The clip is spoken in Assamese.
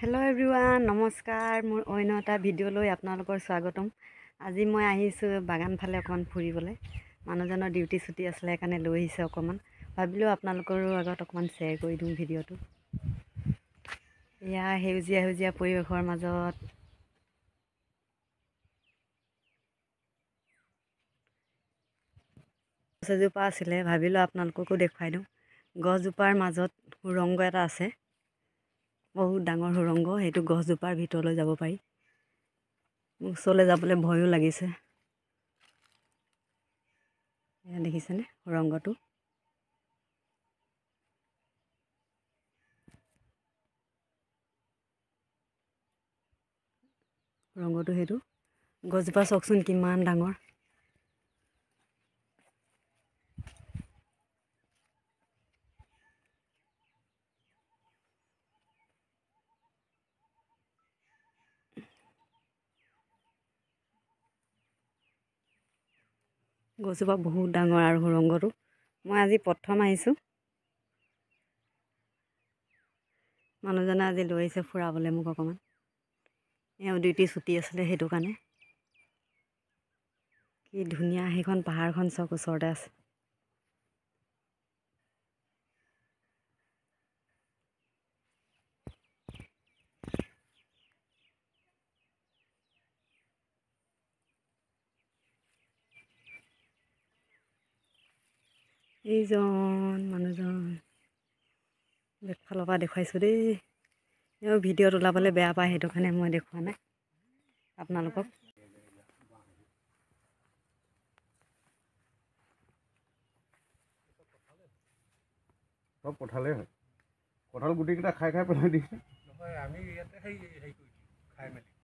হেল্ল' এভৰিৱান, নমস্কাৰ। মোৰ অন্য এটা ভিডিঅ'লৈ আপোনালোকৰ স্বাগতম। আজি মই আহিছোঁ বাগান ফালে অকণমান ফুৰিবলৈ। মানুহজনৰ ডিউটি ছুটি আছিলে, সেইকাৰণে লৈ আহিছে অকণমান। ভাবিলোঁ আপোনালোকৰো আগত অকণমান শ্বেয়াৰ কৰি দিওঁ ভিডিঅ'টো। এয়া সেউজীয়া সেউজীয়া পৰিৱেশৰ মাজত গছ এজোপা আছিলে, ভাবিলোঁ আপোনালোককো দেখুৱাই দিওঁ। গছজোপাৰ মাজত সুৰংগ এটা আছে, বহুত ডাঙৰ সুৰংগ। সেইটো গছজোপাৰ ভিতৰলৈ যাব পাৰি। ওচৰলৈ যাবলৈ ভয়ো লাগিছে। এয়া দেখিছেনে সুৰংগটো? সুৰংগটো সেইটো। গছজোপা চাওকচোন কিমান ডাঙৰ। গছজোপা বহুত ডাঙৰ আৰু সুৰংগটো। মই আজি প্ৰথম আহিছোঁ। মানুহজনে আজি লৈ আহিছে ফুৰাবলৈ মোক অকণমান। এওঁ ডিউটি ছুটি আছিলে, সেইটো কাৰণে। কি ধুনীয়া সেইখন পাহাৰখন চাওক, ওচৰতে আছে। এইজন মানুহজন বেকফালৰ পৰা দেখুৱাইছোঁ দেই। এওঁ ভিডিঅ'ত ওলাবলৈ বেয়া পায়, সেইটো কাৰণে মই দেখুওৱা নাই আপোনালোকক। সব কঁঠালেই হয়। কঁঠাল গুটিকেইটা খাই খাই পেলাই দিছে। নহয়, আমি ইয়াতে হেৰি কৰিছোঁ খাই মেলি।